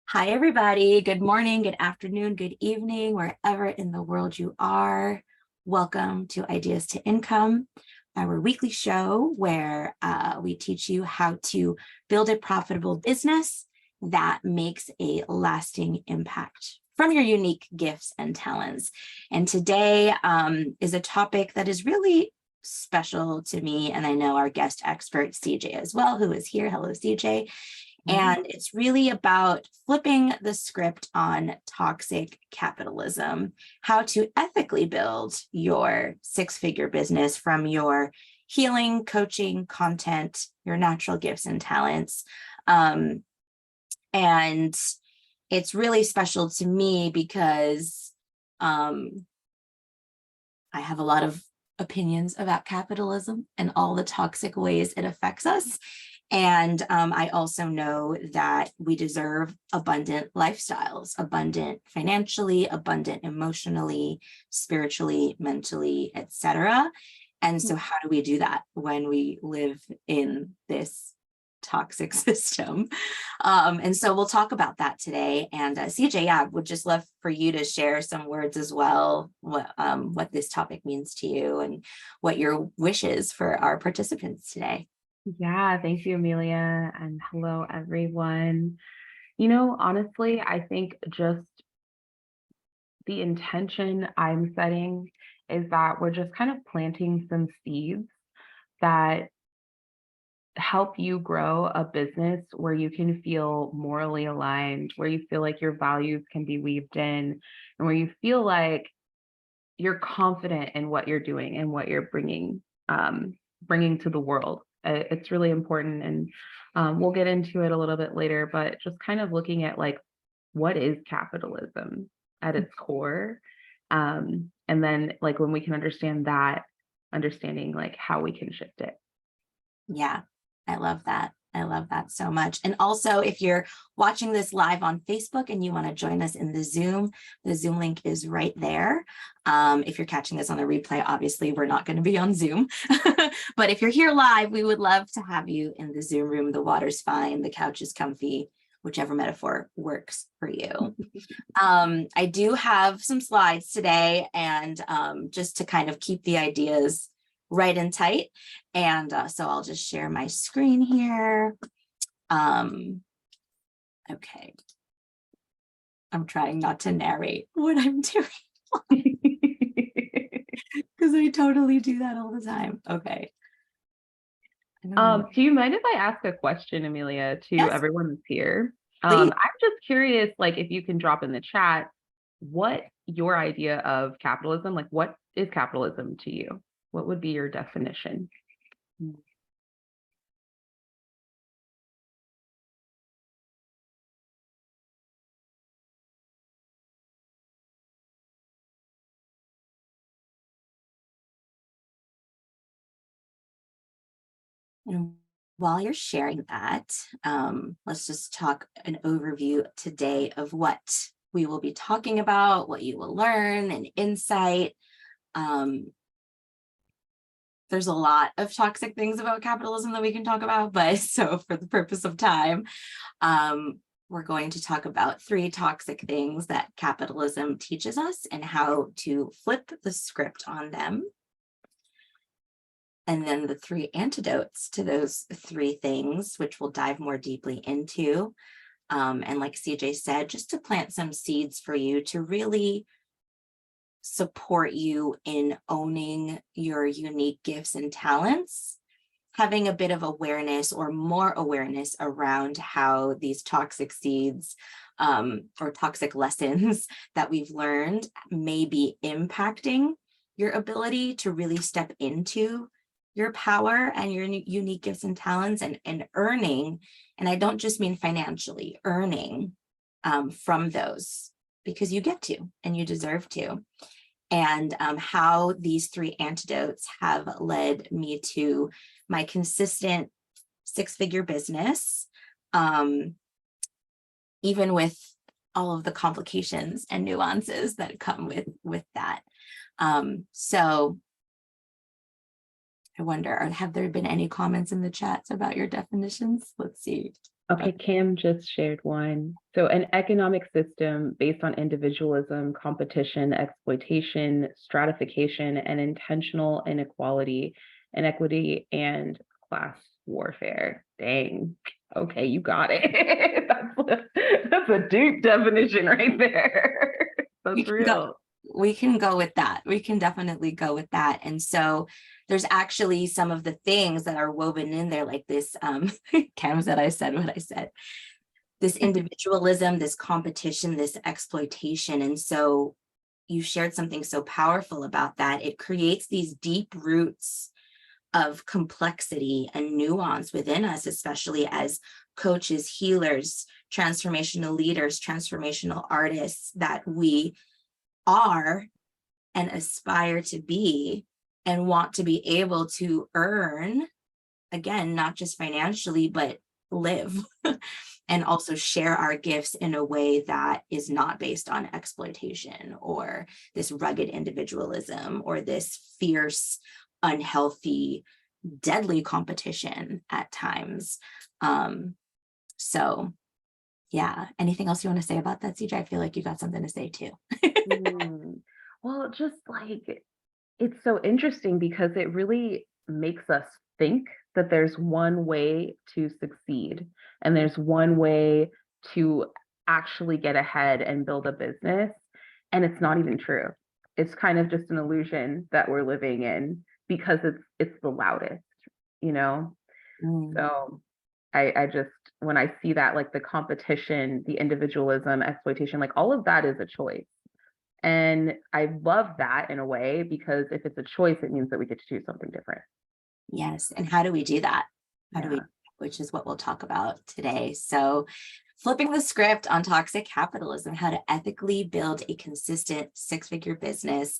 Hi, everybody. Good morning, good afternoon, good evening, wherever in the world you are. Welcome to Ideas to Income, our weekly show where we teach you how to build a profitable business that makes a lasting impact from your unique gifts and talents. And today is a topic that is really special to me, and I know our guest expert, CJ, as well, who is here. Hello, CJ. And it's really about flipping the script on toxic capitalism, how to ethically build your six-figure business from your healing, coaching, content, your natural gifts and talents. And it's really special to me because I have a lot of opinions about capitalism and all the toxic ways it affects us. And I also know that we deserve abundant lifestyles, abundant financially, abundant emotionally, spiritually, mentally, etc. And so how do we do that when we live in this toxic system? And so we'll talk about that today. And CJ, yeah, would just love for you to share some words as well, what this topic means to you and what your wish is for our participants today. Yeah, thank you, Amelia, and hello, everyone. Honestly, I think just the intention I'm setting is that we're just kind of planting some seeds that help you grow a business where you can feel morally aligned, where you feel like your values can be weaved in, and where you feel like you're confident in what you're doing and what you're bringing to the world. It's really important, and we'll get into it a little bit later, but just kind of looking at like, what is capitalism at its core? And then like when we can understand that, understanding like how we can shift it. Yeah, I love that. I love that so much. And also, if you're watching this live on Facebook and you want to join us in the Zoom link is right there. If you're catching this on the replay, obviously we're not going to be on Zoom. But if you're here live, we would love to have you in the Zoom room. The water's fine, the couch is comfy, whichever metaphor works for you. I do have some slides today, and just to kind of keep the ideas right and tight. And so I'll just share my screen here. Okay. I'm trying not to narrate what I'm doing because I totally do that all the time. Okay. Do you mind if I ask a question, Amelia, to Yes, everyone that's here? please. I'm just curious, like if you can drop in the chat what your idea of capitalism, like what is capitalism to you? What would be your definition? And while you're sharing that, let's just talk an overview today of what we will be talking about, what you will learn, and insight. There's a lot of toxic things about capitalism that we can talk about, but so for the purpose of time, we're going to talk about 3 toxic things that capitalism teaches us and how to flip the script on them. And then the 3 antidotes to those 3 things, which we'll dive more deeply into. And like CJ said, just to plant some seeds for you to really support you in owning your unique gifts and talents, having a bit of awareness or more awareness around how these toxic seeds or toxic lessons that we've learned may be impacting your ability to really step into your power and your unique gifts and talents and earning. And I don't just mean financially, earning from those, because you get to and you deserve to. And how these 3 antidotes have led me to my consistent 6-figure business, even with all of the complications and nuances that come with that. So I wonder, have there been any comments in the chats about your definitions? Let's see. Okay, Cam just shared one. So, an economic system based on individualism, competition, exploitation, stratification, and intentional inequity, and class warfare. Dang. Okay, you got it. That's a deep definition right there. We That's can go, real. we can go with that. We can definitely go with that. And so there's actually some of the things that are woven in there, like this, Cam said I said what I said, this individualism, this competition, this exploitation. And so you shared something so powerful about that. It creates these deep roots of complexity and nuance within us, especially as coaches, healers, transformational leaders, transformational artists that we are and aspire to be and want to be able to earn, again, not just financially, but live and also share our gifts in a way that is not based on exploitation or this rugged individualism or this fierce, unhealthy, deadly competition at times. So yeah, anything else you want to say about that, CJ? I feel like you got something to say too. Mm. Well, just like it's so interesting because it really makes us think that there's one way to succeed and there's one way to actually get ahead and build a business. And it's not even true. It's kind of just an illusion that we're living in because it's the loudest, you know? Mm. So I just when I see that, like the competition, the individualism, exploitation, like all of that is a choice. And I love that in a way, because if it's a choice, it means that we get to do something different. Yes. And how do we do that? How do we, Yeah. which is what we'll talk about today. So flipping the script on toxic capitalism, how to ethically build a consistent six-figure business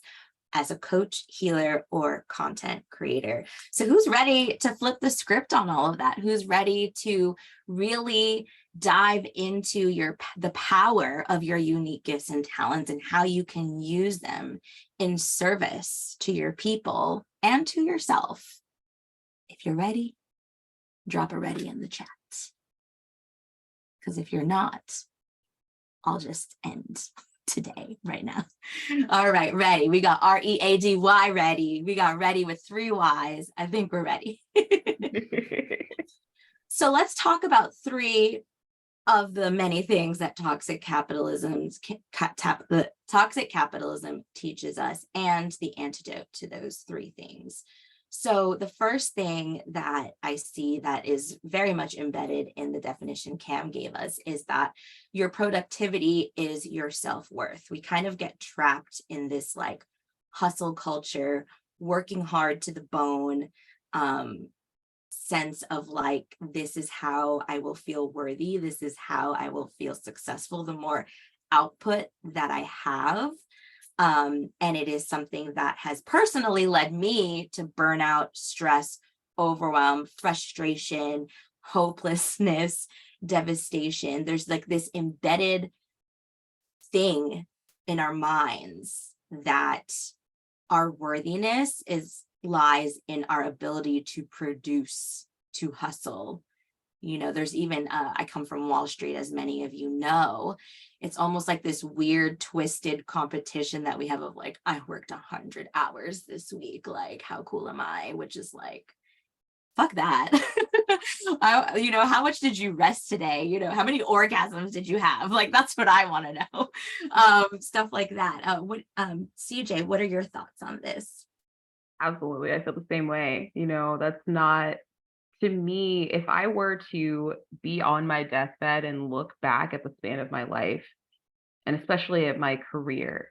as a coach, healer, or content creator. So who's ready to flip the script on all of that? Who's ready to really dive into the power of your unique gifts and talents and how you can use them in service to your people and to yourself? If you're ready, drop a ready in the chat. Because if you're not, I'll just end today, right now. All right, ready. We got READY ready. We got ready with 3 Ys. I think we're ready. So let's talk about 3 of the many things that toxic capitalism teaches us and the antidote to those 3 things. So the first thing that I see that is very much embedded in the definition Cam gave us is that your productivity is your self-worth. We kind of get trapped in this like hustle culture, working hard to the bone, sense of like, this is how I will feel worthy. This is how I will feel successful. The more output that I have, and it is something that has personally led me to burnout, stress, overwhelm, frustration, hopelessness, devastation. There's like this embedded thing in our minds that our worthiness lies in our ability to produce, to hustle. You know, there's even, I come from Wall Street, as many of you know. It's almost like this weird, twisted competition that we have of like, I worked 100 hours this week. Like, how cool am I? Which is like, fuck that. You know, how much did you rest today? You know, how many orgasms did you have? Like, that's what I want to know. Stuff like that. CJ, what are your thoughts on this? Absolutely. I feel the same way. You know, that's not, to me, if I were to be on my deathbed and look back at the span of my life, and especially at my career,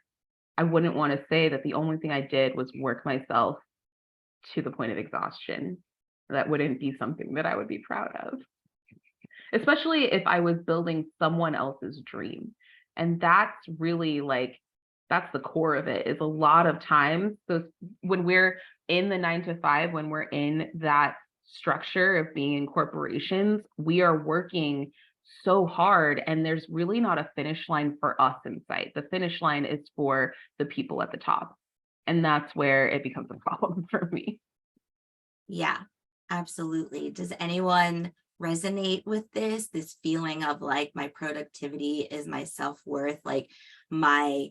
I wouldn't want to say that the only thing I did was work myself to the point of exhaustion. That wouldn't be something that I would be proud of, especially if I was building someone else's dream. And that's really like, that's the core of it, is a lot of times. So when we're in the 9 to 5, when we're in that structure of being in corporations, we are working so hard, and there's really not a finish line for us in sight. The finish line is for the people at the top. And that's where it becomes a problem for me. Yeah, absolutely. Does anyone resonate with this feeling of like my productivity is my self-worth, like my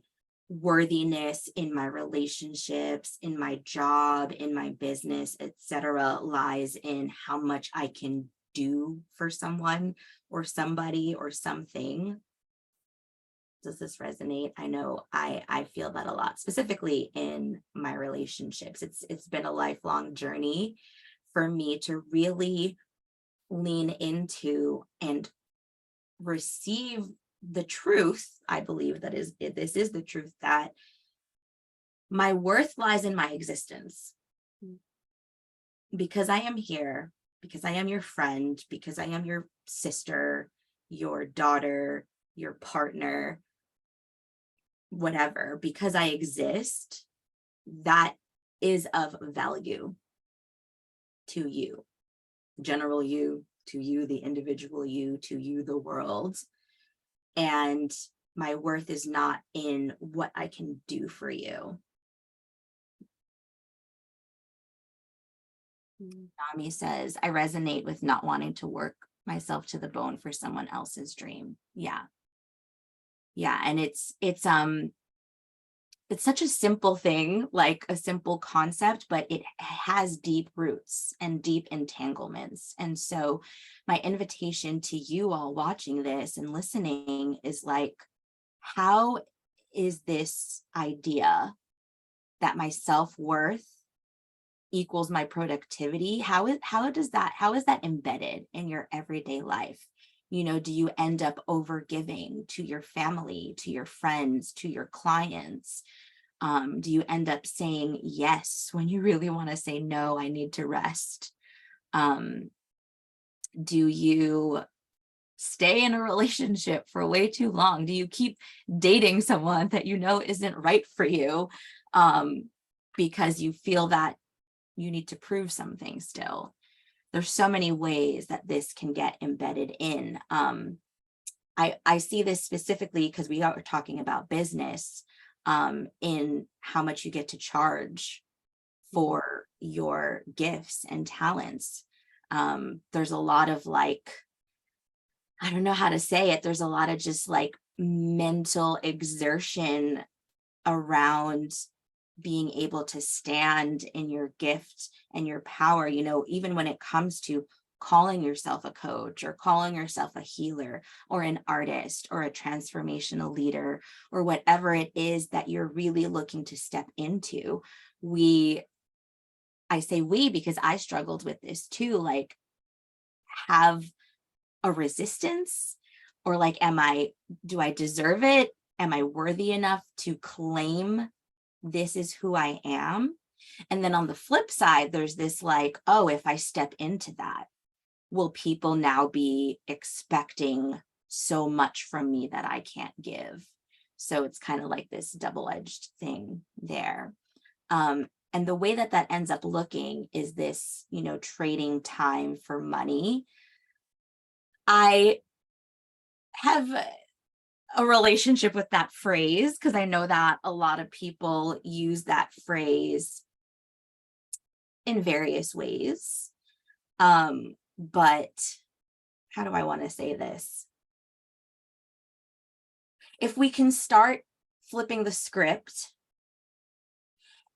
worthiness in my relationships, in my job, in my business, etc., lies in how much I can do for someone or somebody or something. Does this resonate? I know I feel that a lot, specifically in my relationships. It's been a lifelong journey for me to really lean into and receive the truth. I believe that this is the truth, that my worth lies in my existence. Because I am here, because I am your friend, because I am your sister, your daughter, your partner, whatever, because I exist, that is of value to you, general you, to you, the individual you, to you, the world. And my worth is not in what I can do for you. Nami says, I resonate with not wanting to work myself to the bone for someone else's dream. Yeah. Yeah. And it's such a simple thing, like a simple concept, but it has deep roots and deep entanglements. And so my invitation to you all watching this and listening is like, how is this idea that my self-worth equals my productivity, how is that embedded in your everyday life? You know, do you end up over giving to your family, to your friends, to your clients? Do you end up saying yes when you really want to say no, I need to rest? Do you stay in a relationship for way too long? Do you keep dating someone that you know isn't right for you, because you feel that you need to prove something still? There's so many ways that this can get embedded in. I see this specifically because we are talking about business, in how much you get to charge for your gifts and talents. There's a lot of like, I don't know how to say it. There's a lot of just like mental exertion around being able to stand in your gift and your power, you know, even when it comes to calling yourself a coach or calling yourself a healer or an artist or a transformational leader or whatever it is that you're really looking to step into. I say we because I struggled with this too, like have a resistance, or like, do I deserve it? Am I worthy enough to claim this is who I am? And then on the flip side, there's this like, oh, if I step into that, will people now be expecting so much from me that I can't give? So it's kind of like this double-edged thing there. And the way that that ends up looking is this, you know, trading time for money. I have a relationship with that phrase because I know that a lot of people use that phrase in various ways. But how do I want to say this? If we can start flipping the script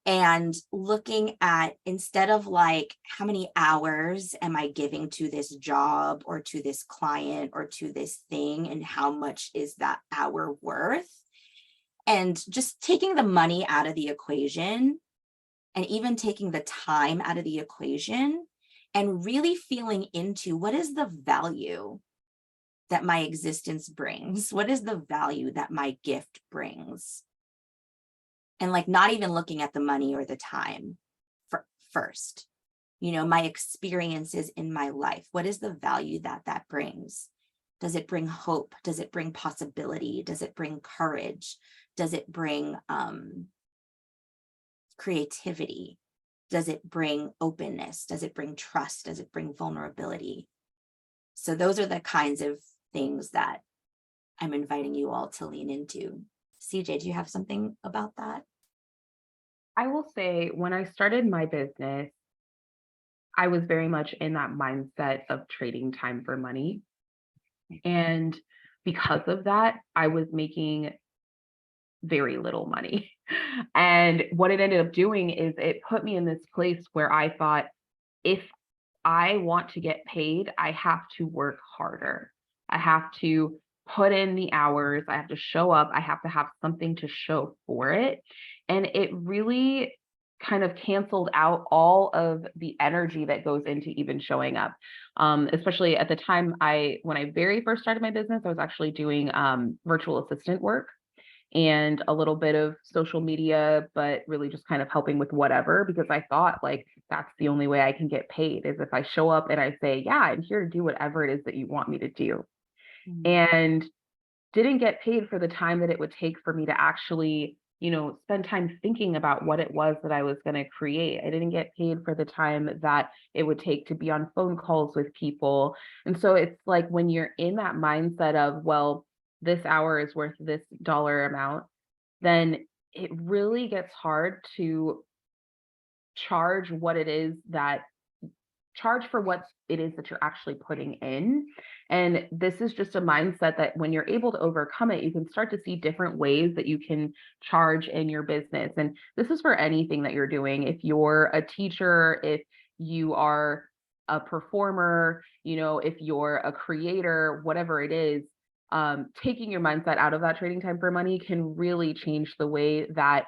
and looking at, instead of like, how many hours am I giving to this job or to this client or to this thing, and how much is that hour worth? And just taking the money out of the equation, and even taking the time out of the equation, and really feeling into what is the value that my existence brings? What is the value that my gift brings? And like, not even looking at the money or the time first, you know, my experiences in my life. What is the value that that brings? Does it bring hope? Does it bring possibility? Does it bring courage? Does it bring creativity? Does it bring openness? Does it bring trust? Does it bring vulnerability? So those are the kinds of things that I'm inviting you all to lean into. CJ, do you have something about that? I will say, when I started my business, I was very much in that mindset of trading time for money. And because of that, I was making very little money. And what it ended up doing is it put me in this place where I thought, if I want to get paid, I have to work harder. I have to put in the hours. I have to show up. I have to have something to show for it. And it really kind of canceled out all of the energy that goes into even showing up. Especially at the time, when I very first started my business, I was actually doing virtual assistant work and a little bit of social media, but really just kind of helping with whatever, because I thought like that's the only way I can get paid is if I show up and I say, yeah, I'm here to do whatever it is that you want me to do. Mm. And didn't get paid for the time that it would take for me to actually, spend time thinking about what it was that I was going to create. I didn't get paid for the time that it would take to be on phone calls with people. And so it's like when you're in that mindset of, well, this hour is worth this dollar amount, then it really gets hard to charge what it is that charge for what it is that you're actually putting in. And this is just a mindset that when you're able to overcome it, you can start to see different ways that you can charge in your business. And this is for anything that you're doing. If you're a teacher, if you are a performer, if you're a creator, whatever it is, taking your mindset out of that trading time for money can really change the way that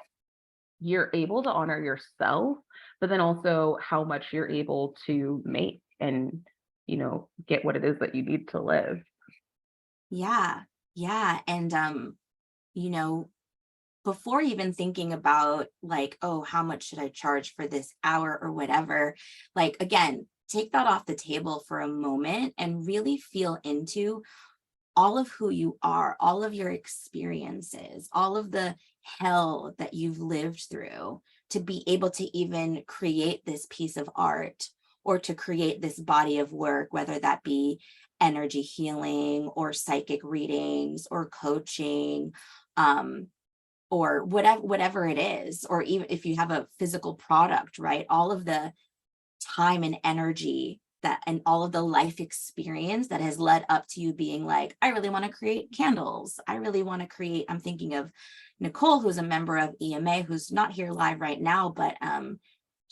you're able to honor yourself, but then also how much you're able to make and, get what it is that you need to live. Yeah. Yeah. And, you know, before even thinking about like, oh, how much should I charge for this hour or whatever, like, again, take that off the table for a moment and really feel into all of who you are, all of your experiences, all of the hell that you've lived through to be able to even create this piece of art or to create this body of work, whether that be energy healing or psychic readings or coaching, um, or whatever it is, or even if you have a physical product, right? All of the time and energy that and all of the life experience that has led up to you being like, I really want to create candles. I really want to create. I'm thinking of Nicole, who's a member of EMA, who's not here live right now, but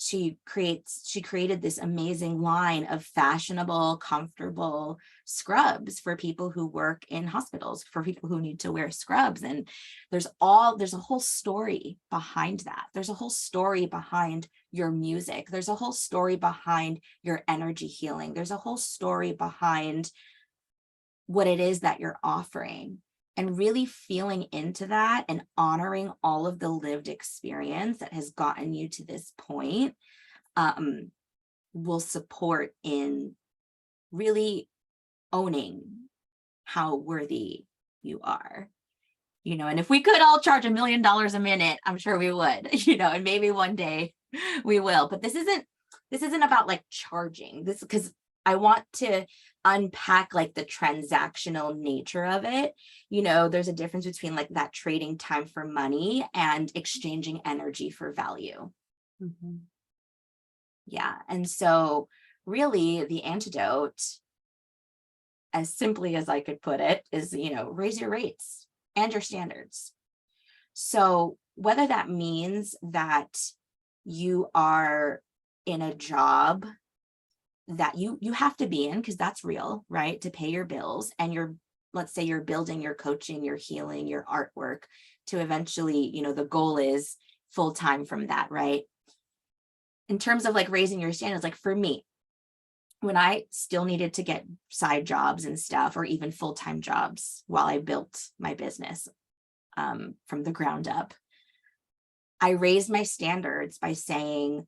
she created this amazing line of fashionable, comfortable scrubs for people who work in hospitals, for people who need to wear scrubs. And there's a whole story behind that. There's a whole story behind your music. There's a whole story behind your energy healing. There's a whole story behind what it is that you're offering, and really feeling into that and honoring all of the lived experience that has gotten you to this point, will support in really owning how worthy you are. And if we could all charge $1 million a minute, I'm sure we would, and maybe one day we will. But this isn't about like charging this, because I want to unpack like the transactional nature of it. There's a difference between like that trading time for money and exchanging energy for value. Mm-hmm. Yeah. And so really the antidote, as simply as I could put it, is, raise your rates and your standards. So whether that means that you are in a job that you have to be in, because that's real, right, to pay your bills, and let's say you're building your coaching, your healing, your artwork to eventually, the goal is full-time from that, right? In terms of like raising your standards, like for me, when I still needed to get side jobs and stuff, or even full-time jobs while I built my business from the ground up, I raised my standards by saying,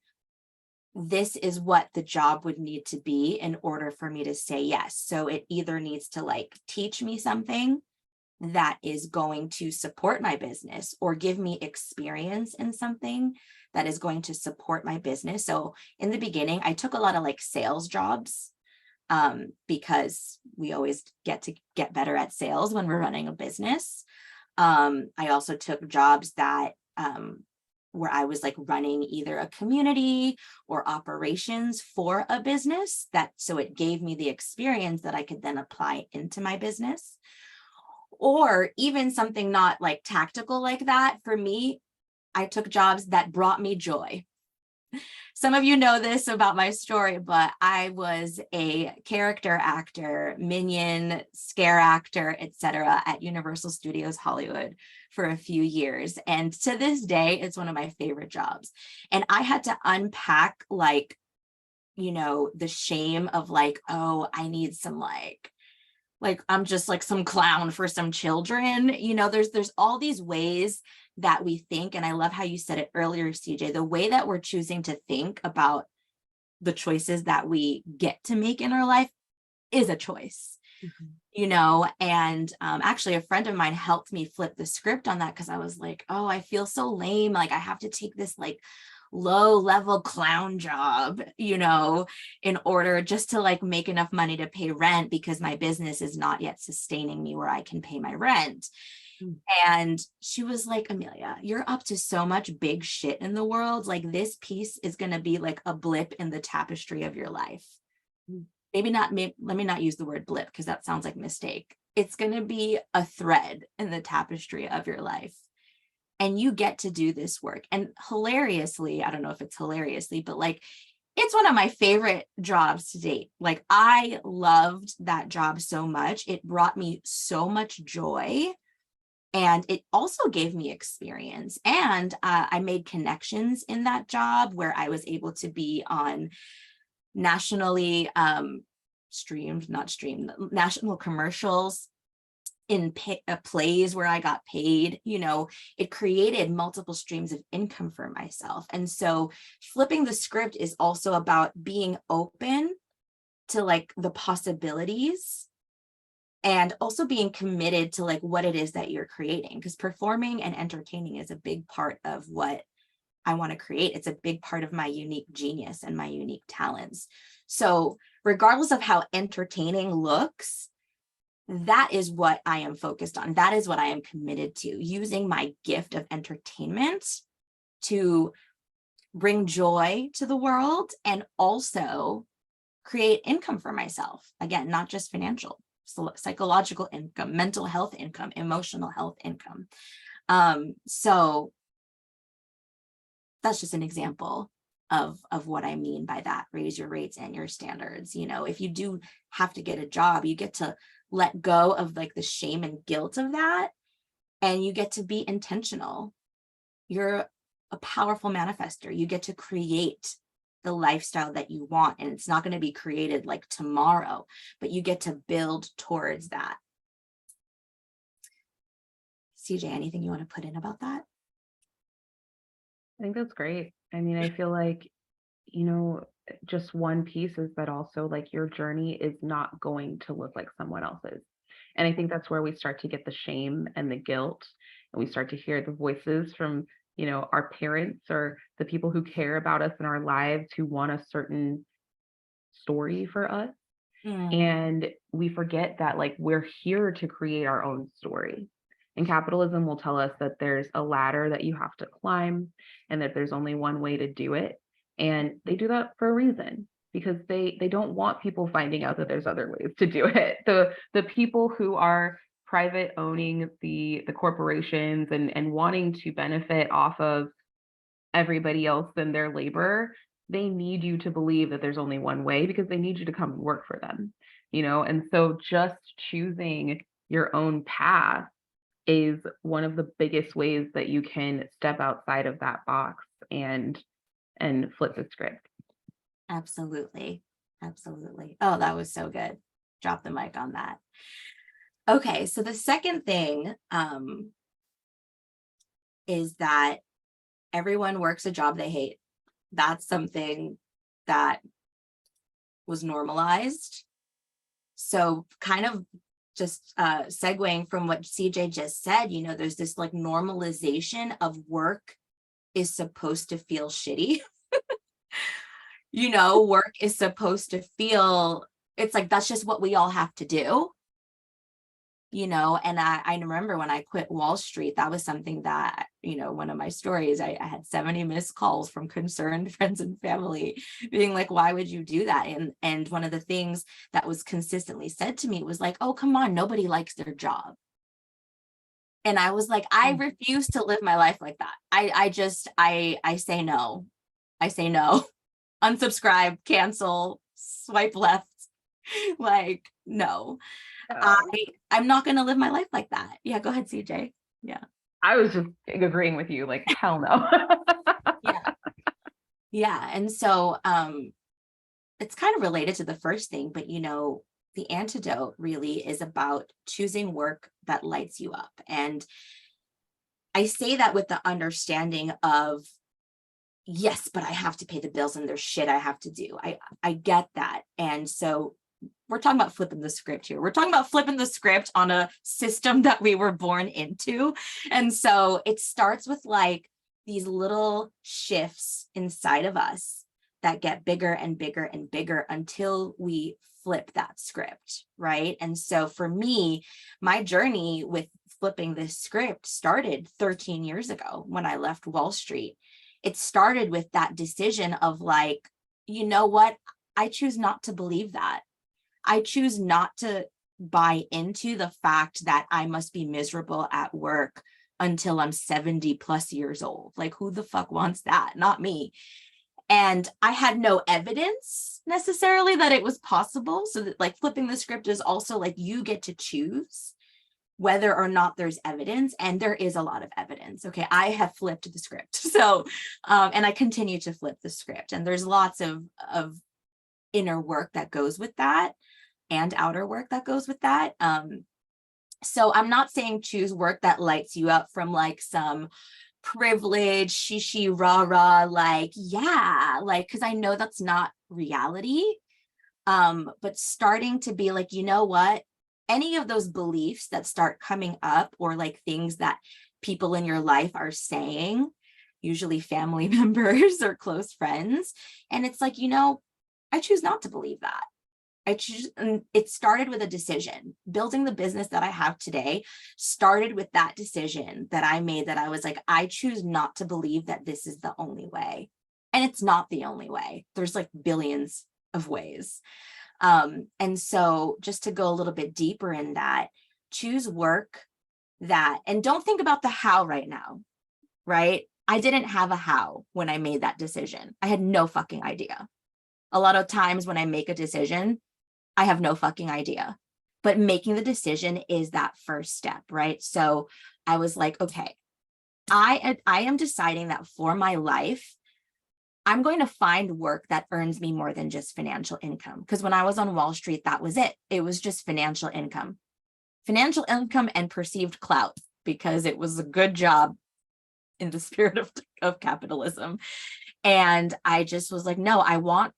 this is what the job would need to be in order for me to say yes. So it either needs to like teach me something that is going to support my business, or give me experience in something that is going to support my business. So in the beginning, I took a lot of like sales jobs, because we always get to get better at sales when we're running a business. I also took jobs that where I was like running either a community or operations for a business, that so it gave me the experience that I could then apply into my business. Or even something not like tactical like that. For me, I took jobs that brought me joy. Some of you know this about my story, but I was a character actor, minion, scare actor, etc. at Universal Studios Hollywood for a few years. And to this day, it's one of my favorite jobs. And I had to unpack like, you know, the shame of like, oh, I need some like I'm just like some clown for some children. You know, there's all these ways that we think. And I love how you said it earlier, CJ, the way that we're choosing to think about the choices that we get to make in our life is a choice. You know, and actually a friend of mine helped me flip the script on that, because I was like, oh, I feel so lame. Like I have to take this like low level clown job, you know, in order just to like make enough money to pay rent, because my business is not yet sustaining me where I can pay my rent. And she was like, Amelia, you're up to so much big shit in the world. Like this piece is going to be like a blip in the tapestry of your life. Maybe not, let me not use the word blip, because that sounds like mistake. It's going to be a thread in the tapestry of your life. And you get to do this work. And hilariously, I don't know if it's hilariously, but like, it's one of my favorite jobs to date. Like I loved that job so much. It brought me so much joy. And it also gave me experience. And I made connections in that job where I was able to be on nationally national commercials, in plays where I got paid. You know, it created multiple streams of income for myself. And so flipping the script is also about being open to like the possibilities, and also being committed to like what it is that you're creating, because performing and entertaining is a big part of what I want to create. It's a big part of my unique genius and my unique talents. So regardless of how entertaining looks, that is what I am focused on. That is what I am committed to, using my gift of entertainment to bring joy to the world and also create income for myself. Again, not just financial, so psychological income, mental health income, emotional health income. So that's just an example of what I mean by that. Raise your rates and your standards. You know, if you do have to get a job, you get to let go of like the shame and guilt of that, and you get to be intentional. You're a powerful manifester. You get to create the lifestyle that you want, and it's not going to be created like tomorrow, but you get to build towards that. CJ, anything you want to put in about that? I think that's great. I mean, I feel like, you know, just one piece is that also like your journey is not going to look like someone else's. And I think that's where we start to get the shame and the guilt, and we start to hear the voices from, you know, our parents or the people who care about us in our lives, who want a certain story for us. And we forget that like we're here to create our own story. And capitalism will tell us that there's a ladder that you have to climb, and that there's only one way to do it. And they do that for a reason, because they don't want people finding out that there's other ways to do it. The people who are private owning the corporations and wanting to benefit off of everybody else and their labor, they need you to believe that there's only one way, because they need you to come and work for them, you know? And so just choosing your own path is one of the biggest ways that you can step outside of that box and flip the script. Absolutely. Absolutely. Oh, that was so good. Drop the mic on that. Okay, so the second thing is that everyone works a job they hate. That's something that was normalized. So kind of just segueing from what CJ just said, you know, there's this like normalization of work is supposed to feel shitty. You know, work is supposed to feel, it's like, that's just what we all have to do. And I remember when I quit Wall Street, that was something that, one of my stories, I had 70 missed calls from concerned friends and family being like, why would you do that? And one of the things that was consistently said to me was like, oh, come on, nobody likes their job. And I was like, I refuse to live my life like that. I say no. I say no. Unsubscribe, cancel, swipe left. Like, no. I'm not going to live my life like that. Yeah, go ahead, CJ. Yeah. I was just agreeing with you, like, hell no. Yeah. Yeah. And so it's kind of related to the first thing, but the antidote really is about choosing work that lights you up. And I say that with the understanding of, yes, but I have to pay the bills and there's shit I have to do. I get that. And so we're talking about flipping the script here. We're talking about flipping the script on a system that we were born into. And so it starts with like these little shifts inside of us that get bigger and bigger and bigger until we flip that script, right? And so for me, my journey with flipping this script started 13 years ago when I left Wall Street. It started with that decision of like, you know what? I choose not to believe that. I choose not to buy into the fact that I must be miserable at work until I'm 70 plus years old. Like, who the fuck wants that? Not me. And I had no evidence necessarily that it was possible. So that like flipping the script is also like you get to choose whether or not there's evidence, and there is a lot of evidence. Okay, I have flipped the script. So, and I continue to flip the script, and there's lots of inner work that goes with that and outer work that goes with that. So I'm not saying choose work that lights you up from like some privilege, shishi rah rah, like, yeah, like, because I know that's not reality. But starting to be like, you know what? Any of those beliefs that start coming up, or like things that people in your life are saying, usually family members or close friends, and it's like, I choose not to believe that. And it started with a decision. Building the business that I have today started with that decision that I made, that I was like, I choose not to believe that this is the only way. And it's not the only way. There's like billions of ways. And so just to go a little bit deeper in that, choose work that, and don't think about the how right now, right? I didn't have a how when I made that decision. I had no fucking idea. A lot of times when I make a decision, I have no fucking idea. But making the decision is that first step, right? So I was like, okay, I am deciding that for my life, I'm going to find work that earns me more than just financial income. Because when I was on Wall Street, that was it. It was just financial income and perceived clout, because it was a good job in the spirit of capitalism. And I just was like, no, I want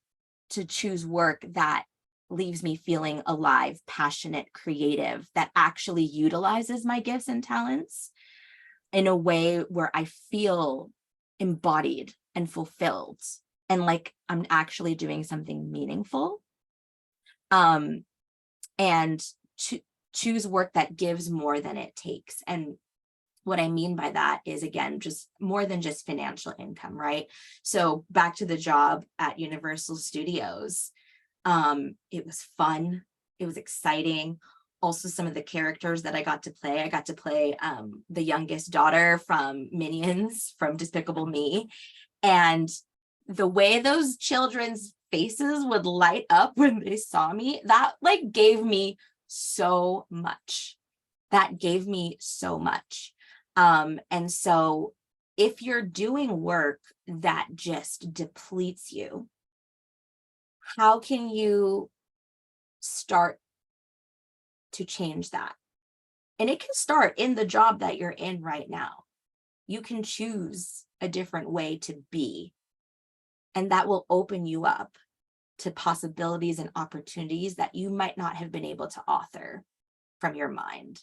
to choose work that leaves me feeling alive, passionate, creative, that actually utilizes my gifts and talents in a way where I feel embodied and fulfilled, and like I'm actually doing something meaningful. And choose work that gives more than it takes. And what I mean by that is, again, just more than just financial income, right? So back to the job at Universal Studios. It was fun. It was exciting. Also, some of the characters that I got to play the youngest daughter from Minions, from Despicable Me. And the way those children's faces would light up when they saw me, that like gave me so much. That gave me so much. And so if you're doing work that just depletes you, how can you start to change that? And it can start in the job that you're in right now. You can choose a different way to be, and that will open you up to possibilities and opportunities that you might not have been able to author from your mind.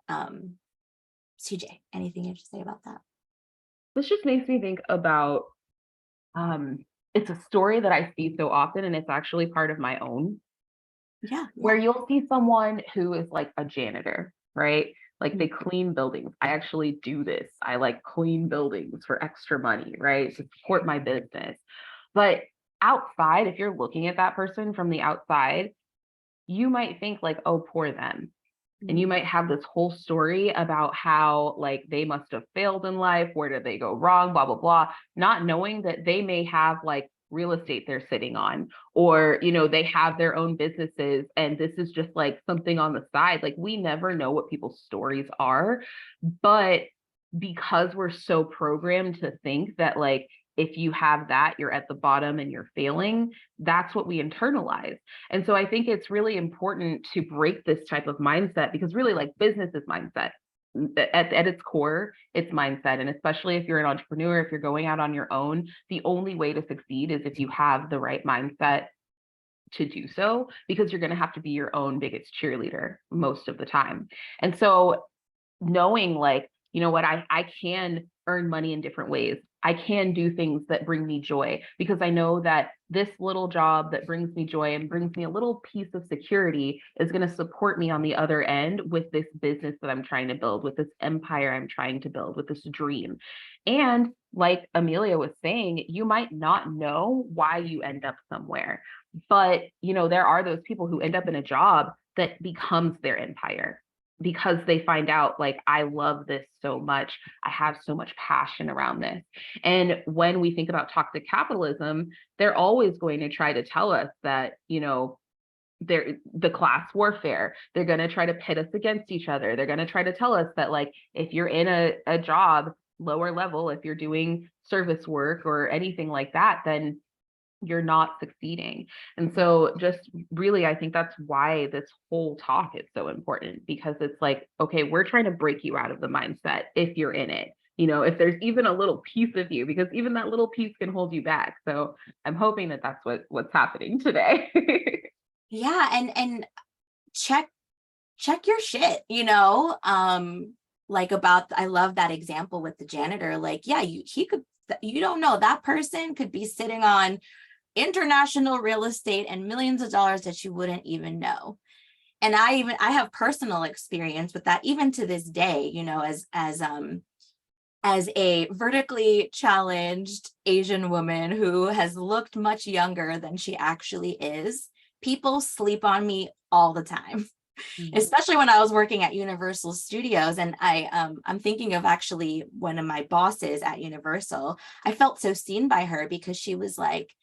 CJ, anything you have to say about that? This just makes me think about it's a story that I see so often, and it's actually part of my own. Yeah. where Yeah. you'll see someone who is like a janitor, right? Like they clean buildings. I actually do this. I like clean buildings for extra money, right? To support my business. But outside, if you're looking at that person from the outside, you might think like, oh, poor them. And you Mhm. might have this whole story about how like they must have failed in life, where did they go wrong, blah blah blah, not knowing that they may have like real estate they're sitting on, or they have their own businesses and this is just like something on the side. Like we never know what people's stories are, but because we're so programmed to think that like if you have that you're at the bottom and you're failing, that's what we internalize. And so I think it's really important to break this type of mindset, because really like business is mindset. At its core, it's mindset. And especially if you're an entrepreneur, if you're going out on your own, the only way to succeed is if you have the right mindset to do so, because you're going to have to be your own biggest cheerleader most of the time. And so knowing like, you know what, I can earn money in different ways. I can do things that bring me joy, because I know that this little job that brings me joy and brings me a little piece of security is going to support me on the other end with this business that I'm trying to build, with this empire I'm trying to build, with this dream. And like Amelia was saying, you might not know why you end up somewhere, but there are those people who end up in a job that becomes their empire, because they find out like, I love this so much, I have so much passion around this. And when we think about toxic capitalism, they're always going to try to tell us that they're the class warfare. They're going to try to pit us against each other. They're going to try to tell us that like, if you're in a job lower level, if you're doing service work or anything like that, then you're not succeeding. And so just really, I think that's why this whole talk is so important, because it's like, okay, we're trying to break you out of the mindset if you're in it. If there's even a little piece of you, because even that little piece can hold you back. So I'm hoping that that's what's happening today. Yeah. And check your shit, like about, I love that example with the janitor. Like, yeah, he could, you don't know, that person could be sitting on international real estate and millions of dollars that you wouldn't even know. And I have personal experience with that even to this day, as a vertically challenged Asian woman who has looked much younger than she actually is. People sleep on me all the time, especially when I was working at Universal Studios. And I'm thinking of actually one of my bosses at Universal. I felt so seen by her because she was like,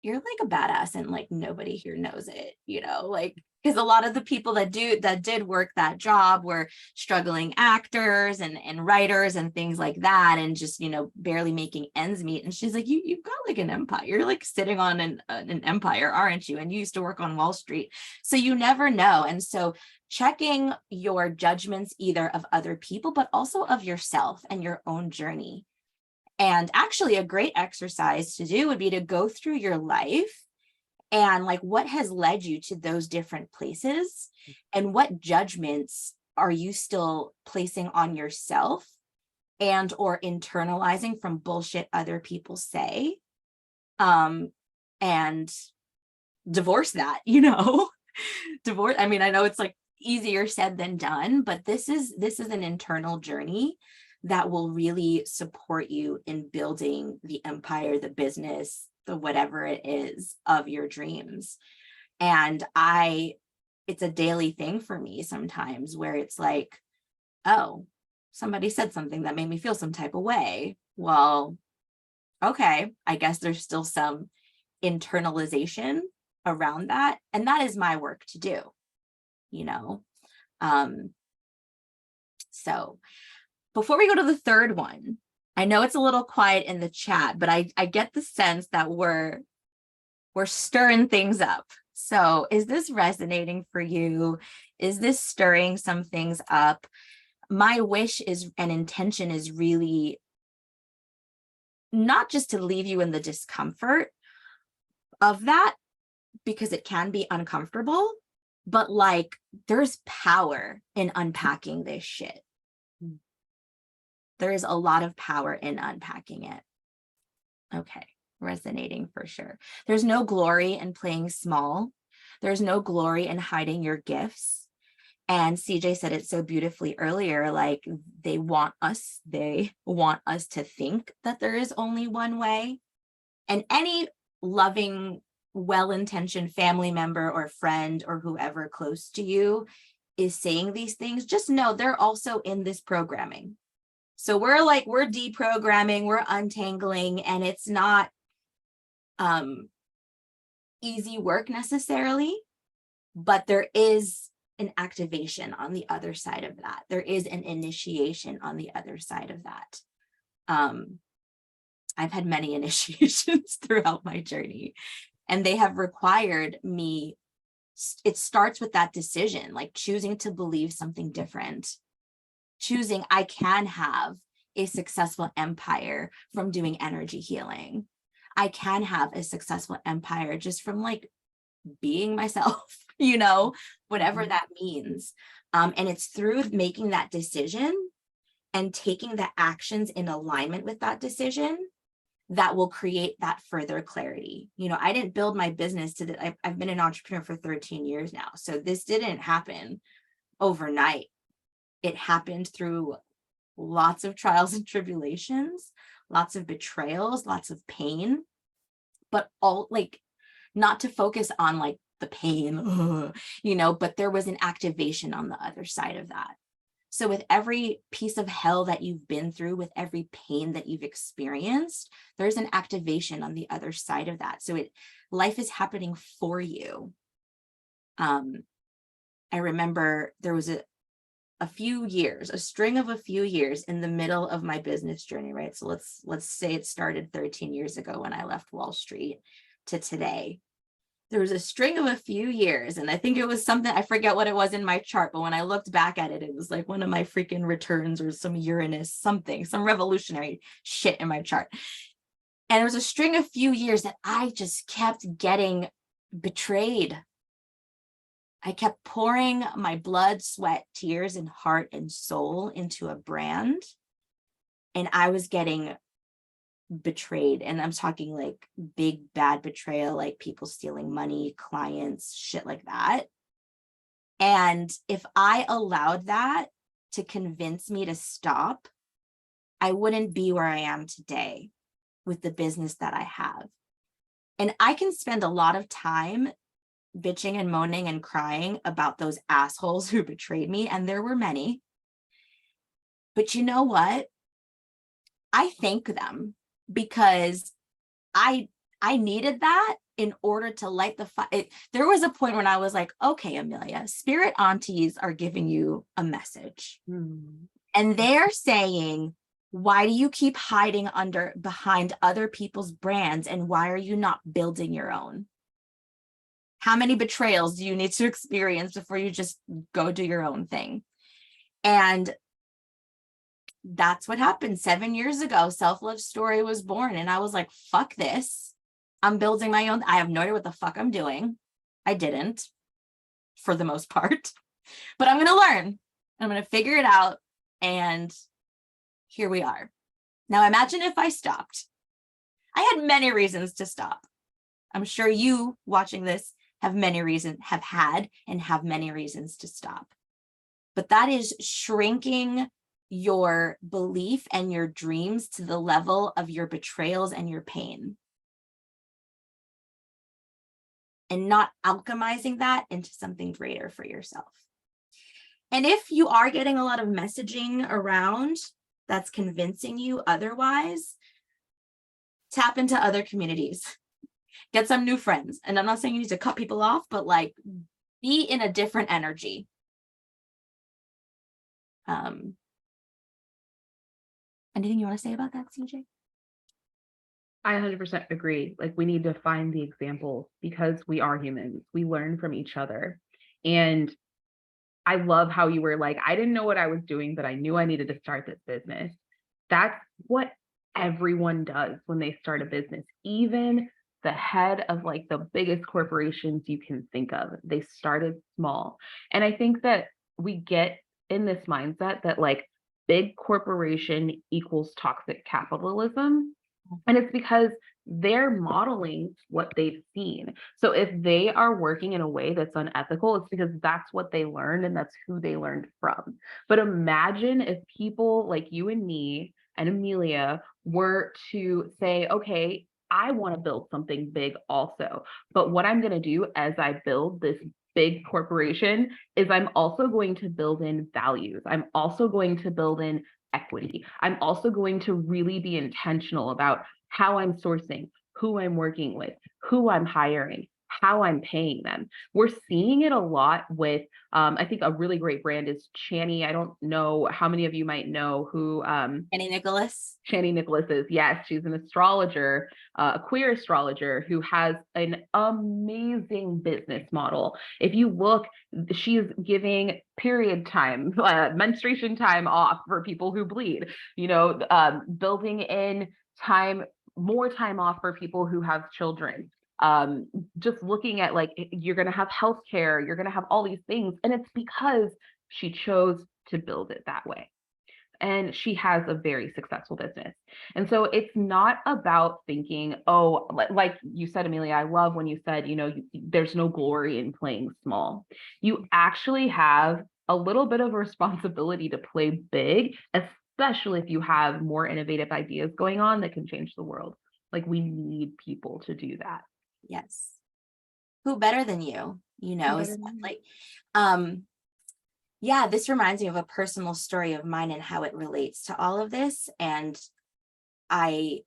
you're like a badass and like nobody here knows it, like, because a lot of the people that did work that job were struggling actors and writers and things like that, and just barely making ends meet. And she's like, you've got like an empire, you're like sitting on an empire, aren't you? And you used to work on Wall Street, so you never know. And so checking your judgments, either of other people but also of yourself and your own journey. And actually, a great exercise to do would be to go through your life and like, what has led you to those different places, and what judgments are you still placing on yourself and or internalizing from bullshit other people say, and divorce that. Divorce, I mean, I know it's like easier said than done, but this is an internal journey that will really support you in building the empire, the business, the whatever it is of your dreams. And it's a daily thing for me sometimes where it's like, oh, somebody said something that made me feel some type of way. Well, okay, I guess there's still some internalization around that. And that is my work to do, you know? Um, so before we go to the third one, I know it's a little quiet in the chat, but I get the sense that we're stirring things up. So is this resonating for you? Is this stirring some things up? My wish is, and intention is really not just to leave you in the discomfort of that, because it can be uncomfortable, but like there's power in unpacking this shit. There is a lot of power in unpacking it. Okay, resonating for sure. There's no glory in playing small. There's no glory in hiding your gifts. And CJ said it so beautifully earlier, like they want us to think that there is only one way. And any loving, well-intentioned family member or friend or whoever close to you is saying these things, just know they're also in this programming. So we're deprogramming, we're untangling, and it's not easy work necessarily, but there is an activation on the other side of that. There is an initiation on the other side of that. I've had many initiations throughout my journey, and they have required me. It starts with that decision, like choosing to believe something different, choosing I can have a successful empire from doing energy healing. I can have a successful empire just from like being myself, whatever that means. And it's through making that decision and taking the actions in alignment with that decision that will create that further clarity. I didn't build my business I've been an entrepreneur for 13 years now. So this didn't happen overnight. It happened through lots of trials and tribulations, lots of betrayals, lots of pain, but all like not to focus on like the pain, but there was an activation on the other side of that. So with every piece of hell that you've been through, with every pain that you've experienced, there's an activation on the other side of that. So life is happening for you. I remember there was a string of a few years in the middle of my business journey, right? So let's say it started 13 years ago when I left Wall Street to today. There was a string of a few years, and I think it was something, I forget what it was in my chart, but when I looked back at it, it was like one of my freaking returns or some Uranus, some revolutionary shit in my chart. And there was a string of few years that I just kept getting betrayed. I kept pouring my blood, sweat, tears, and heart and soul into a brand, and I was getting betrayed. And I'm talking like big bad betrayal, like people stealing money, clients, shit like that. And if I allowed that to convince me to stop, I wouldn't be where I am today with the business that I have. And I can spend a lot of time bitching and moaning and crying about those assholes who betrayed me, and there were many. But you know what? I thank them, because I needed that in order to light the fire. There was a point when I was like, okay, Amelia, spirit aunties are giving you a message. And they're saying, why do you keep hiding behind other people's brands, and why are you not building your own? How many betrayals do you need to experience before you just go do your own thing? And that's what happened 7 years ago. Self-love story was born, and I was like, fuck this. I'm building my own. I have no idea what the fuck I'm doing. I didn't, for the most part, but I'm going to learn. I'm going to figure it out. And here we are. Now, imagine if I stopped. I had many reasons to stop. I'm sure you watching this have many reasons to stop. But that is shrinking your belief and your dreams to the level of your betrayals and your pain, and not alchemizing that into something greater for yourself. And if you are getting a lot of messaging around that's convincing you otherwise, tap into other communities, get some new friends. And I'm not saying you need to cut people off, but like be in a different energy. Anything you want to say about that, CJ? I 100% agree. Like, we need to find the examples, because we are humans. We learn from each other. And I love how you were like, I didn't know what I was doing, but I knew I needed to start this business. That's what everyone does when they start a business. Even the head of like the biggest corporations you can think of, they started small. And I think that we get in this mindset that like big corporation equals toxic capitalism. And it's because they're modeling what they've seen. So if they are working in a way that's unethical, it's because that's what they learned and that's who they learned from. But imagine if people like you and me and Amelia were to say, okay, I want to build something big also. But what I'm going to do as I build this big corporation is I'm also going to build in values. I'm also going to build in equity. I'm also going to really be intentional about how I'm sourcing, who I'm working with, who I'm hiring, how I'm paying them. We're seeing it a lot with, I think a really great brand is Chani. I don't know how many of you might know who Annie Nicholas. Chani Nicholas is. Yes, she's an astrologer, a queer astrologer who has an amazing business model. If you look, she's giving period time, menstruation time off for people who bleed, building in time, more time off for people who have children. Just looking at like, you're going to have healthcare, you're going to have all these things. And it's because she chose to build it that way. And she has a very successful business. And so it's not about thinking, oh, like you said, Amelia, I love when you said, there's no glory in playing small. You actually have a little bit of a responsibility to play big, especially if you have more innovative ideas going on that can change the world. Like, we need people to do that. Yes. Who better than you? Like, yeah, this reminds me of a personal story of mine and how it relates to all of this. And there's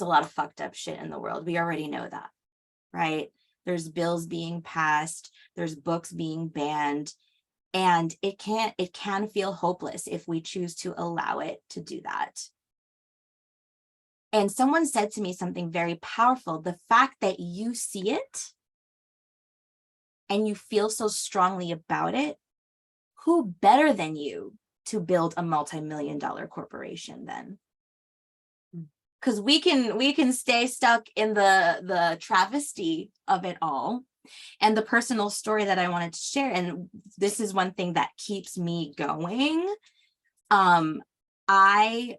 a lot of fucked up shit in the world. We already know that, right? There's bills being passed, there's books being banned, and it can feel hopeless if we choose to allow it to do that. And someone said to me something very powerful: the fact that you see it and you feel so strongly about it, who better than you to build a multi-million-dollar corporation then? Because we can stay stuck in the travesty of it all. And the personal story that I wanted to share, and this is one thing that keeps me going. I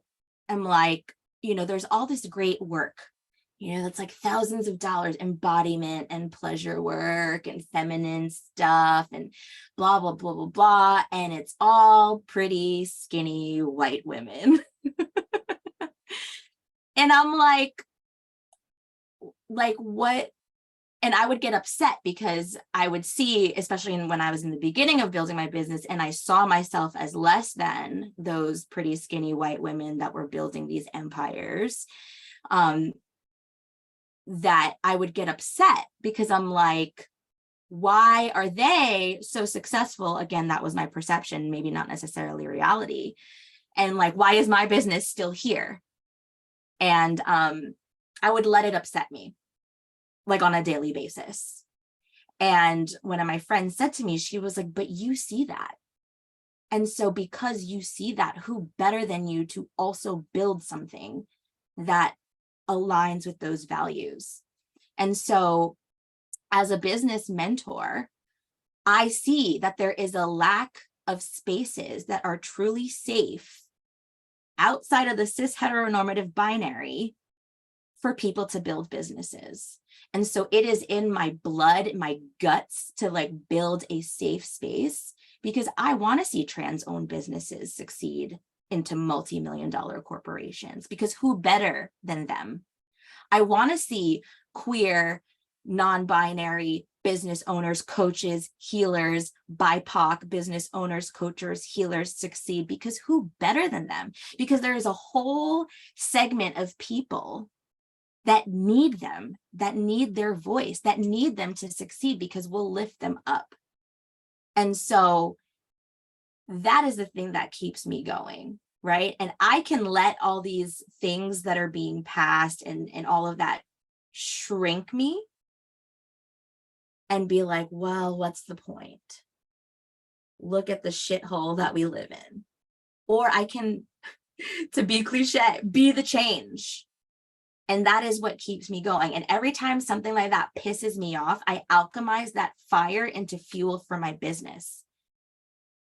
am like, there's all this great work, that's like thousands of dollars, embodiment and pleasure work and feminine stuff and blah, blah, blah, blah, blah. And it's all pretty skinny white women. And I'm like what? And I would get upset because I would see, especially when I was in the beginning of building my business, and I saw myself as less than those pretty skinny white women that were building these empires, that I would get upset because I'm like, why are they so successful? Again, that was my perception, maybe not necessarily reality. And like, why is my business still here? And I would let it upset me, like on a daily basis. And one of my friends said to me, she was like, but you see that. And so because you see that, who better than you to also build something that aligns with those values? And so as a business mentor, I see that there is a lack of spaces that are truly safe outside of the cis heteronormative binary for people to build businesses. And so it is in my blood, my guts to like build a safe space, because I want to see trans-owned businesses succeed into multi-million-dollar corporations, because who better than them? I want to see queer, non-binary business owners, coaches, healers, BIPOC business owners, coaches, healers succeed, because who better than them? Because there is a whole segment of people that need them, that need their voice, that need them to succeed, because we'll lift them up. And so that is the thing that keeps me going, right? And I can let all these things that are being passed and all of that shrink me and be like, well, what's the point? Look at the shithole that we live in. Or I can, to be cliche, be the change. And that is what keeps me going. And every time something like that pisses me off, I alchemize that fire into fuel for my business.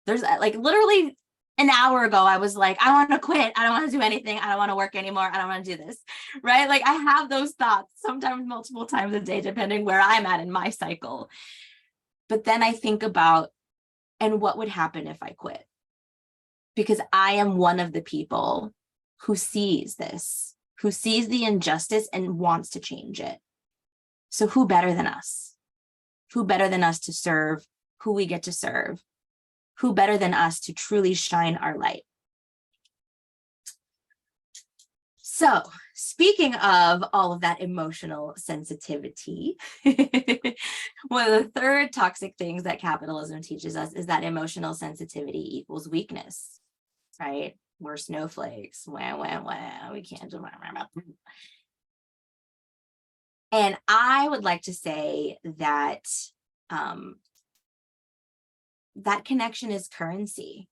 There's like literally an hour ago, I was like, I want to quit. I don't want to do anything. I don't want to work anymore. I don't want to do this. Right. Like I have those thoughts sometimes multiple times a day, depending where I'm at in my cycle. But then I think about, and what would happen if I quit? Because I am one of the people who sees this, who sees the injustice and wants to change it. So who better than us? Who better than us to serve who we get to serve? Who better than us to truly shine our light? So speaking of all of that emotional sensitivity, one of the third toxic things that capitalism teaches us is that emotional sensitivity equals weakness, right? We're snowflakes. Wah, wah, wah. We can't do that. And I would like to say that that connection is currency,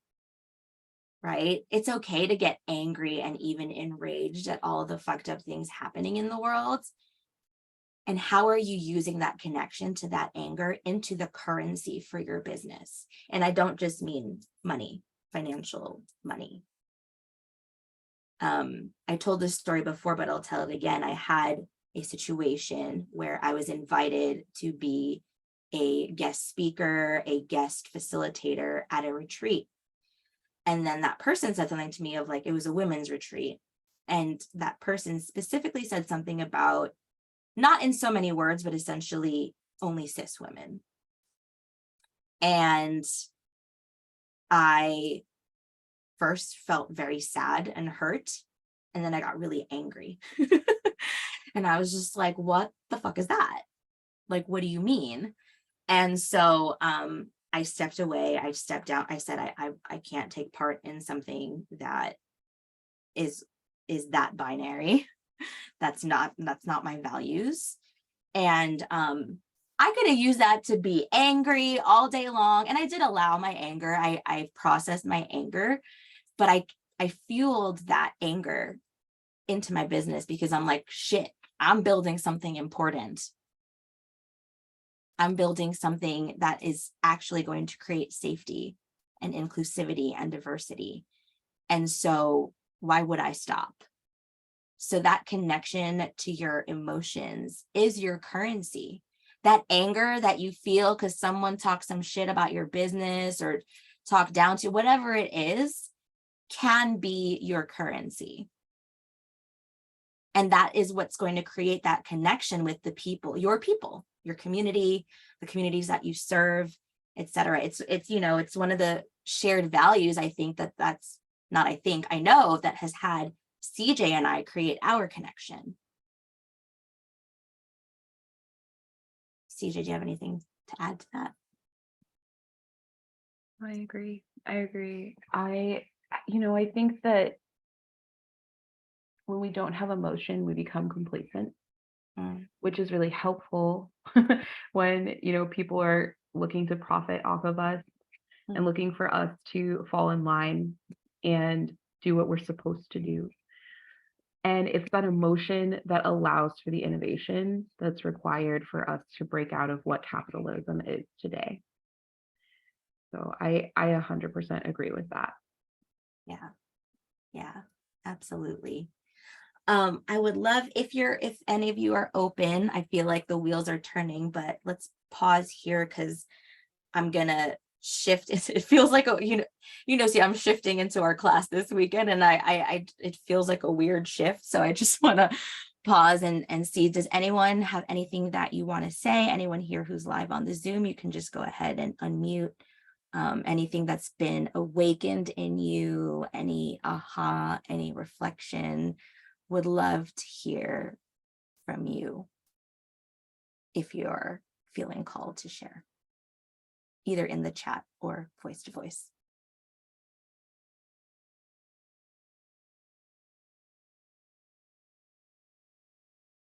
right? It's okay to get angry and even enraged at all the fucked up things happening in the world. And how are you using that connection to that anger into the currency for your business? And I don't just mean money, financial money. I told this story before, but I'll tell it again. I had a situation where I was invited to be a guest speaker, a guest facilitator at a retreat. And then that person said something to me of like, it was a women's retreat. And that person specifically said something about, not in so many words, but essentially only cis women. And I first felt very sad and hurt. And then I got really angry. And I was just like, what the fuck is that? Like, what do you mean? And so I stepped away. I stepped out. I said, I can't take part in something that is that binary. That's not my values. And I could have used that to be angry all day long. And I did allow my anger. I processed my anger, but I fueled that anger into my business because I'm like, shit, I'm building something important. I'm building something that is actually going to create safety and inclusivity and diversity. And so why would I stop? So that connection to your emotions is your currency. That anger that you feel because someone talks some shit about your business or talk down to whatever it is can be your currency. And that is what's going to create that connection with the people, your community, the communities that you serve, et cetera. It's you know, it's one of the shared values. I think that's not, I know that has had CJ and I create our connection. CJ, do you have anything to add to that? I agree. I think that when we don't have emotion, we become complacent, which is really helpful when, people are looking to profit off of us and looking for us to fall in line and do what we're supposed to do. And it's that emotion that allows for the innovation that's required for us to break out of what capitalism is today. So I 100% agree with that. Yeah, absolutely. I would love if any of you are open. I feel like the wheels are turning, but let's pause here because I'm gonna shift. It feels like see, I'm shifting into our class this weekend, and it feels like a weird shift. So I just want to pause and see. Does anyone have anything that you want to say? Anyone here who's live on the Zoom, you can just go ahead and unmute. Anything that's been awakened in you, any aha, any reflection, would love to hear from you if you're feeling called to share, either in the chat or voice to voice.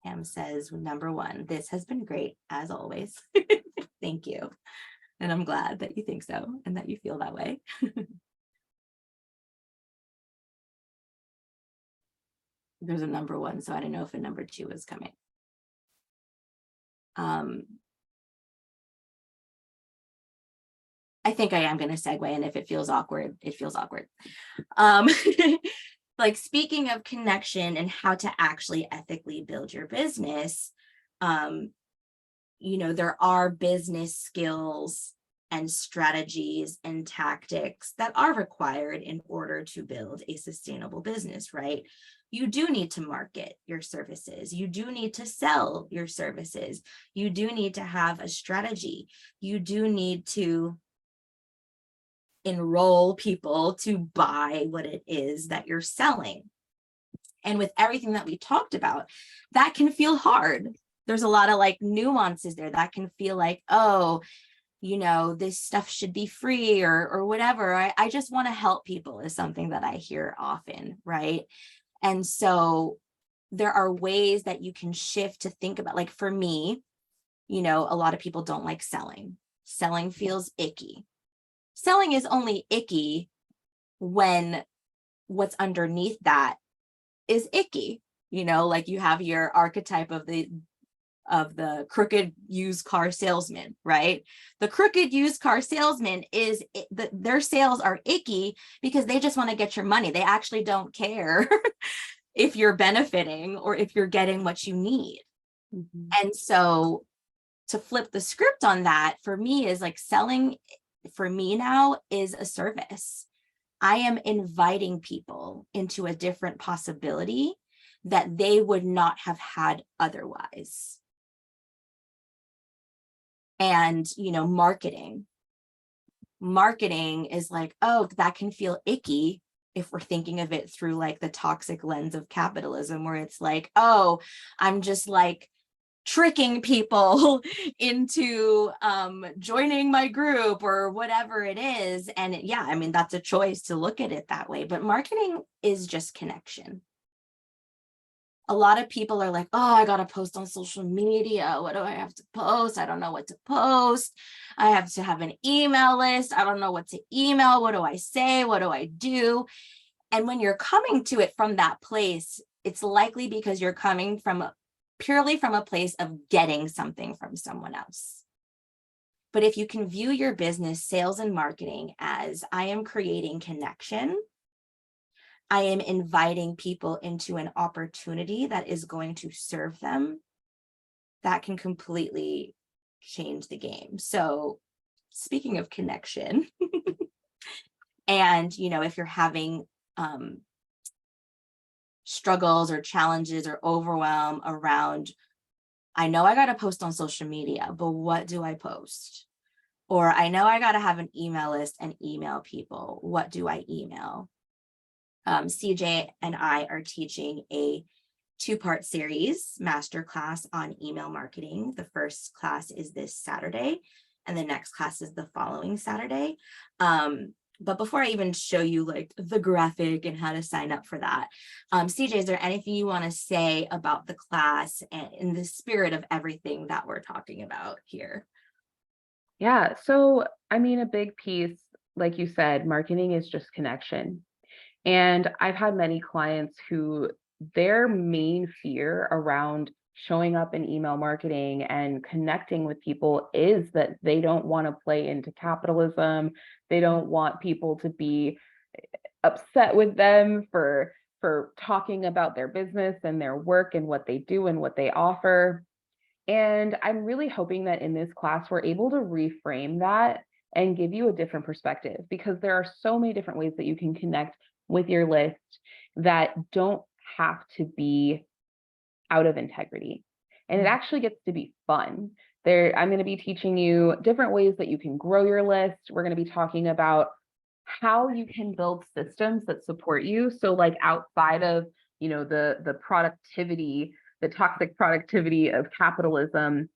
Pam says, number one, this has been great as always. Thank you. And I'm glad that you think so and that you feel that way. There's a number one, so I don't know if a number two is coming. I think I am going to segue, and if it feels awkward, it feels awkward. Um, like speaking of connection and how to actually ethically build your business, there are business skills and strategies and tactics that are required in order to build a sustainable business, right? You do need to market your services. You do need to sell your services. You do need to have a strategy. You do need to enroll people to buy what it is that you're selling. And with everything that we talked about, that can feel hard. There's a lot of like nuances there that can feel like, oh, this stuff should be free or whatever. I just want to help people is something that I hear often, right? And so there are ways that you can shift to think about, like for me, a lot of people don't like selling. Selling feels icky. Selling is only icky when what's underneath that is icky. Like you have your archetype of the crooked used car salesman, right? The crooked used car salesman their sales are icky because they just want to get your money. They actually don't care if you're benefiting or if you're getting what you need. Mm-hmm. And so to flip the script on that, for me, is like selling for me now is a service. I am inviting people into a different possibility that they would not have had otherwise. And, marketing is like, oh, that can feel icky if we're thinking of it through like the toxic lens of capitalism, where it's like, oh, I'm just like tricking people into joining my group or whatever it is. And that's a choice to look at it that way. But marketing is just connection. A lot of people are like, oh, I got to post on social media. What do I have to post? I don't know what to post. I have to have an email list. I don't know what to email. What do I say? What do I do? And when you're coming to it from that place, it's likely because you're coming purely from a place of getting something from someone else. But if you can view your business, sales and marketing, as I am creating connection, I am inviting people into an opportunity that is going to serve them, that can completely change the game. So speaking of connection, and, if you're having struggles or challenges or overwhelm around, I know I got to post on social media, but what do I post? Or I know I got to have an email list and email people. What do I email? CJ and I are teaching a 2-part series masterclass on email marketing. The first class is this Saturday, and the next class is the following Saturday. But before I even show you like the graphic and how to sign up for that, CJ, is there anything you want to say about the class and in the spirit of everything that we're talking about here? Yeah. So, a big piece, like you said, marketing is just connection. And I've had many clients who their main fear around showing up in email marketing and connecting with people is that they don't want to play into capitalism. They don't want people to be upset with them for talking about their business and their work and what they do and what they offer. And I'm really hoping that in this class, we're able to reframe that and give you a different perspective, because there are so many different ways that you can connect with your list that don't have to be out of integrity. And it actually gets to be fun. I'm going to be teaching you different ways that you can grow your list. We're going to be talking about how you can build systems that support you. So like outside of, the productivity, the toxic productivity of capitalism,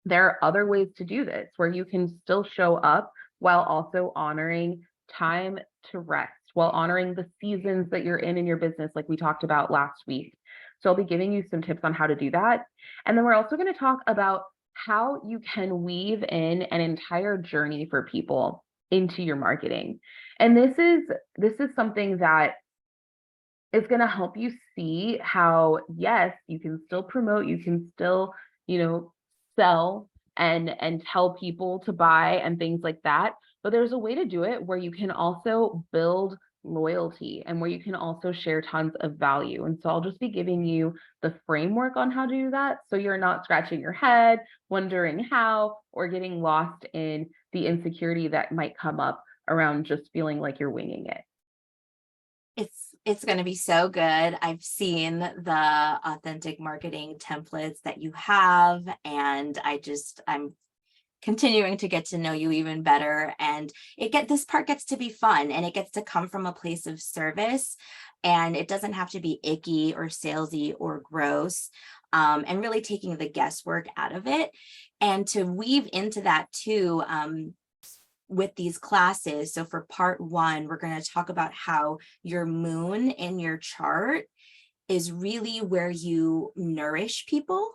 there are other ways to do this where you can still show up while also honoring time to rest, while honoring the seasons that you're in your business, like we talked about last week. So I'll be giving you some tips on how to do that. And then we're also going to talk about how you can weave in an entire journey for people into your marketing. And this is something that is going to help you see how, yes, you can still promote, you can still, sell and tell people to buy and things like that. but there's a way to do it where you can also build loyalty and where you can also share tons of value. And so I'll just be giving you the framework on how to do that, so you're not scratching your head, wondering how, or getting lost in the insecurity that might come up around just feeling like you're winging it. It's going to be so good. I've seen the authentic marketing templates that you have, and I'm continuing to get to know you even better. And this part gets to be fun, and it gets to come from a place of service, and it doesn't have to be icky or salesy or gross, and really taking the guesswork out of it. And to weave into that too, with these classes. So for part 1, we're going to talk about how your moon in your chart is really where you nourish people.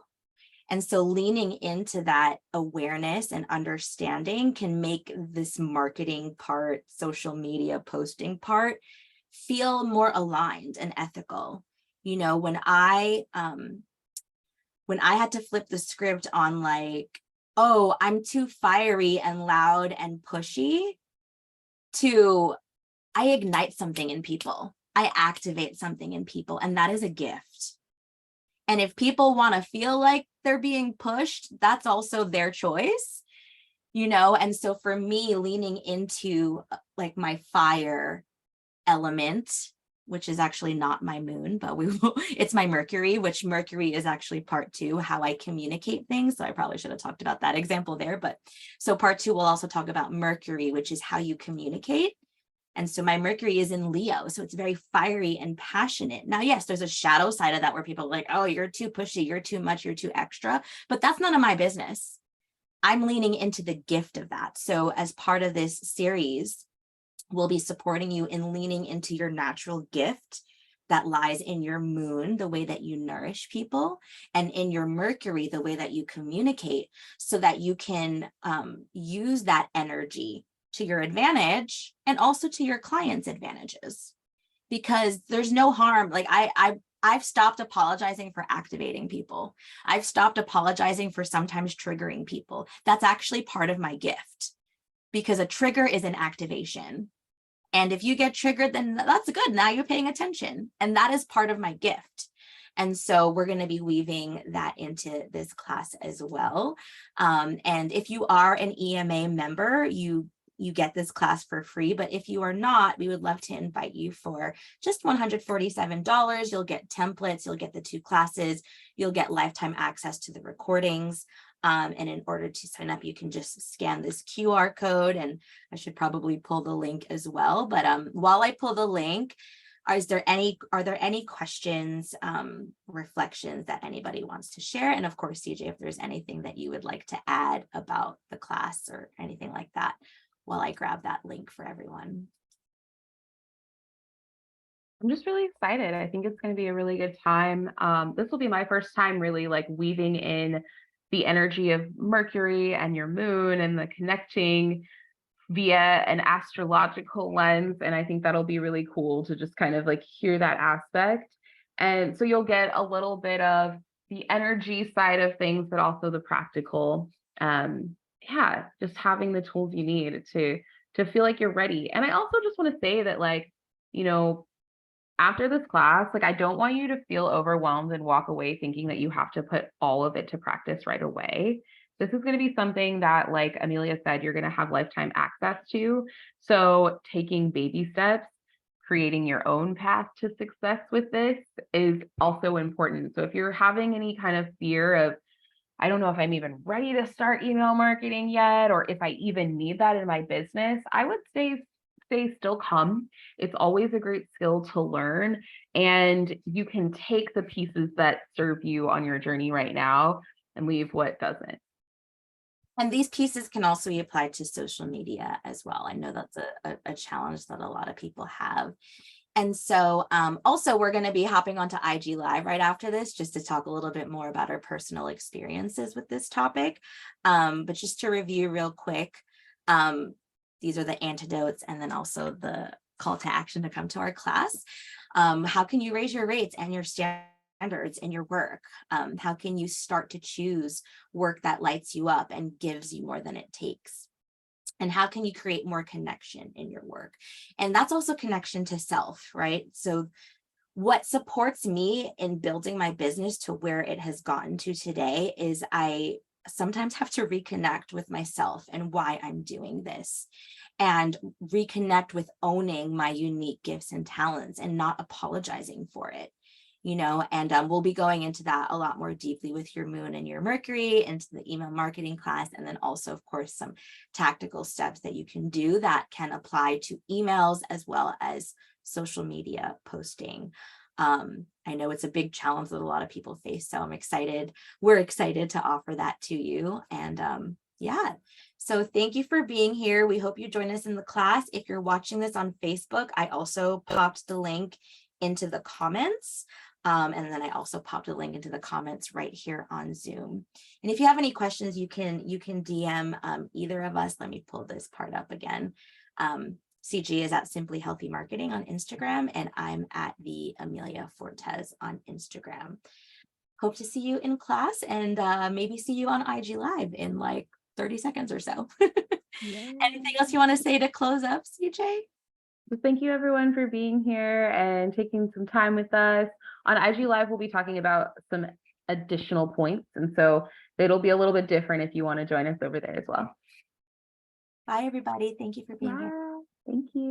And so leaning into that awareness and understanding can make this marketing part, social media posting part, feel more aligned and ethical. You know, when I had to flip the script on like, oh, I'm too fiery and loud and pushy, to I ignite something in people. I activate something in people, and that is a gift. And if people want to feel like they're being pushed, that's also their choice, you know? And so for me, leaning into like my fire element, which is actually not my moon, but it's my Mercury, which Mercury is actually part 2, how I communicate things. So I probably should have talked about that example there. But so part 2, we'll also talk about Mercury, which is how you communicate. And so my Mercury is in Leo, so it's very fiery and passionate. Now, yes, there's a shadow side of that where people are like, oh, you're too pushy, you're too much, you're too extra, but that's none of my business. I'm leaning into the gift of that. So as part of this series, we'll be supporting you in leaning into your natural gift that lies in your moon, the way that you nourish people, and in your Mercury, the way that you communicate, so that you can use that energy to your advantage and also to your clients' advantages. Because there's no harm. Like I've stopped apologizing for activating people. I've stopped apologizing for sometimes triggering people. That's actually part of my gift, because a trigger is an activation. And if you get triggered, then that's good. Now you're paying attention. And that is part of my gift. And so we're going to be weaving that into this class as well. And if you are an EMA member, you get this class for free. But if you are not, we would love to invite you for just $147. You'll get templates, you'll get the 2 classes, you'll get lifetime access to the recordings. And in order to sign up, you can just scan this QR code, and I should probably pull the link as well. But while I pull the link, are there any questions, reflections that anybody wants to share? And of course, CJ, if there's anything that you would like to add about the class or anything like that, while I grab that link for everyone. I'm just really excited. I think it's going to be a really good time. This will be my first time really like weaving in the energy of Mercury and your moon and the connecting via an astrological lens. And I think that'll be really cool to just kind of like hear that aspect. And so you'll get a little bit of the energy side of things, but also the practical. Yeah, just having the tools you need to feel like you're ready. And I also just want to say that, like, you know, after this class, like, I don't want you to feel overwhelmed and walk away thinking that you have to put all of it to practice right away. This is going to be something that, like Amelia said, you're going to have lifetime access to. So taking baby steps, creating your own path to success with this is also important. So if you're having any kind of fear of, I don't know if I'm even ready to start email marketing yet, or if I even need that in my business, I would say still come. It's always a great skill to learn, and you can take the pieces that serve you on your journey right now and leave what doesn't. And these pieces can also be applied to social media as well. I know that's a challenge that a lot of people have. And so also we're going to be hopping onto IG Live right after this, just to talk a little bit more about our personal experiences with this topic. But just to review real quick, these are the antidotes, and then also the call to action to come to our class. How can you raise your rates and your standards in your work? How can you start to choose work that lights you up and gives you more than it takes? And how can you create more connection in your work? And that's also connection to self, right? So what supports me in building my business to where it has gotten to today is I sometimes have to reconnect with myself and why I'm doing this, and reconnect with owning my unique gifts and talents and not apologizing for it. And we'll be going into that a lot more deeply with your moon and your Mercury into the email marketing class. And then also, of course, some tactical steps that you can do that can apply to emails as well as social media posting. I know it's a big challenge that a lot of people face, so I'm excited. We're excited to offer that to you. And yeah, so thank you for being here. We hope you join us in the class. If you're watching this on Facebook, I also popped the link into the comments. And then I also popped a link into the comments right here on Zoom. And if you have any questions, you can DM either of us. Let me pull this part up again. CG is at Simply Healthy Marketing on Instagram, and I'm at the Amelia Fortes on Instagram. Hope to see you in class, and maybe see you on IG Live in like 30 seconds or so. Anything else you want to say to close up, CJ? So thank you everyone for being here and taking some time with us. On IG Live, we'll be talking about some additional points. And so it'll be a little bit different if you want to join us over there as well. Bye, everybody. Thank you for being here. Thank you.